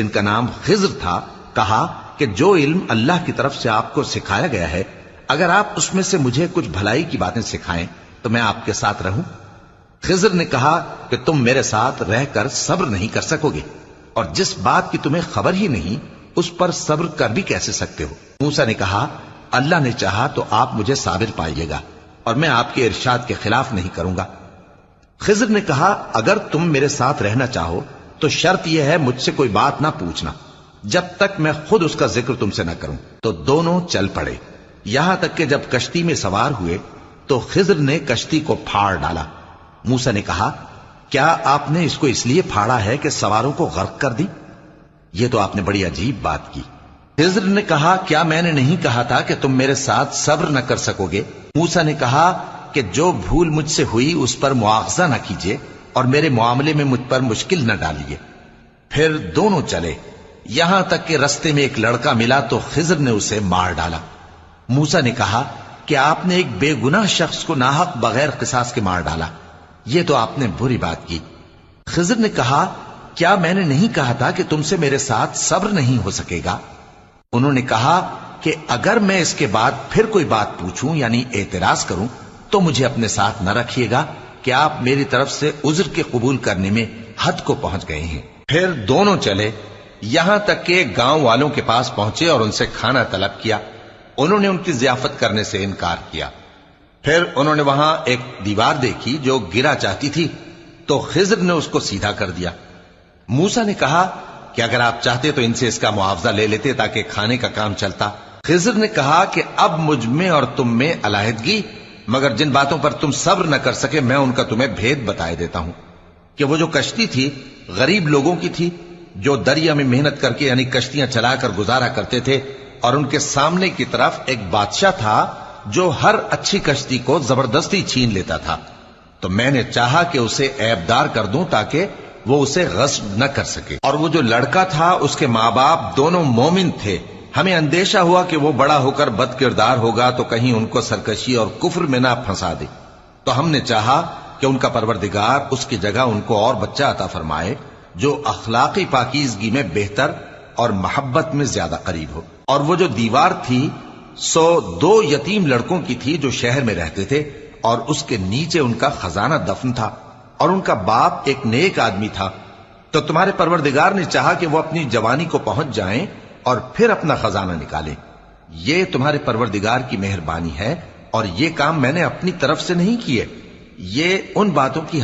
جن کا نام خضر تھا، کہا کہ جو علم اللہ کی طرف سے آپ کو سکھایا گیا ہے، اگر آپ اس میں سے مجھے کچھ بھلائی کی باتیں سکھائیں تو میں آپ کے ساتھ رہوں۔ خضر نے کہا کہ تم میرے ساتھ رہ کر صبر نہیں کر سکو گے، اور جس بات کی تمہیں خبر ہی نہیں اس پر صبر کر بھی کیسے سکتے ہو؟ موسیٰ نے کہا اللہ نے چاہا تو آپ مجھے صابر پائیے گا، اور میں آپ کے ارشاد کے خلاف نہیں کروں گا۔ خضر نے کہا اگر تم میرے ساتھ رہنا چاہو تو شرط یہ ہے مجھ سے کوئی بات نہ پوچھنا جب تک میں خود اس کا ذکر تم سے نہ کروں۔ تو دونوں چل پڑے، یہاں تک کہ جب کشتی میں سوار ہوئے تو خضر نے کشتی کو پھاڑ ڈالا۔ موسیٰ نے کہا کیا آپ نے اس کو اس لیے پھاڑا ہے کہ سواروں کو غرق کر دی؟ یہ تو آپ نے بڑی عجیب بات کی۔ خضر نے کہا کیا میں نے نہیں کہا تھا کہ تم میرے ساتھ صبر نہ کر سکو گے؟ موسیٰ نے کہا کہ جو بھول مجھ سے ہوئی اس پر مواخذہ نہ کیجیے اور میرے معاملے میں مجھ پر مشکل نہ ڈالیے۔ پھر دونوں چلے، یہاں تک کہ رستے میں ایک لڑکا ملا تو خضر نے اسے مار ڈالا۔ موسیٰ نے کہا کہ آپ نے ایک بے گناہ شخص کو ناحق بغیر قصاص کے مار ڈالا، یہ تو آپ نے بری بات کی۔ خضر نے کہا کیا میں نے نہیں کہا تھا کہ تم سے میرے ساتھ صبر نہیں ہو سکے گا؟ انہوں نے کہا کہ اگر میں اس کے بعد پھر کوئی بات پوچھوں یعنی اعتراض کروں تو مجھے اپنے ساتھ نہ رکھیے گا کہ آپ میری طرف سے عذر کے قبول کرنے میں حد کو پہنچ گئے ہیں۔ پھر دونوں چلے، یہاں تک کہ گاؤں والوں کے پاس پہنچے اور ان سے کھانا طلب کیا۔ انہوں نے ان کی ضیافت کرنے سے انکار کیا۔ پھر انہوں نے وہاں ایک دیوار دیکھی جو گرا چاہتی تھی تو خضر نے اس کو سیدھا کر دیا۔ موسیٰ نے کہا کہ اگر آپ چاہتے تو ان سے اس کا معاوضہ لے لیتے تاکہ کھانے کا کام چلتا۔ خضر نے کہا کہ اب مجھ میں اور تم میں علیحدگی، مگر جن باتوں پر تم صبر نہ کر سکے میں ان کا تمہیں بھید بتائے دیتا ہوں کہ وہ جو کشتی تھی غریب لوگوں کی تھی جو دریا میں محنت کر کے یعنی کشتیاں چلا کر گزارا کرتے تھے، اور ان کے سامنے کی طرف ایک بادشاہ تھا جو ہر اچھی کشتی کو زبردستی چھین لیتا تھا، تو میں نے چاہا کہ اسے عیبدار کر دوں تاکہ وہ اسے غصب نہ کر سکے۔ اور وہ جو لڑکا تھا اس کے ماں باپ دونوں مومن تھے، ہمیں اندیشہ ہوا کہ وہ بڑا ہو کر بد کردار ہوگا تو کہیں ان کو سرکشی اور کفر میں نہ پھنسا دے، تو ہم نے چاہا کہ ان کا پروردگار اس کی جگہ ان کو اور بچہ عطا فرمائے جو اخلاقی پاکیزگی میں بہتر اور محبت میں زیادہ قریب ہو۔ اور وہ جو دیوار تھی سو 2 یتیم لڑکوں کی تھی جو شہر میں رہتے تھے، اور اس کے نیچے ان کا خزانہ دفن تھا، اور ان کا باپ ایک نیک آدمی تھا۔ تو تمہارے پروردگار نے چاہا کہ وہ اپنی جوانی کو پہنچ جائیں اور پھر اپنا خزانہ نکالیں۔ یہ تمہارے پروردگار کی مہربانی ہے، اور یہ کام میں نے اپنی طرف سے نہیں کیے، یہ ان باتوں کی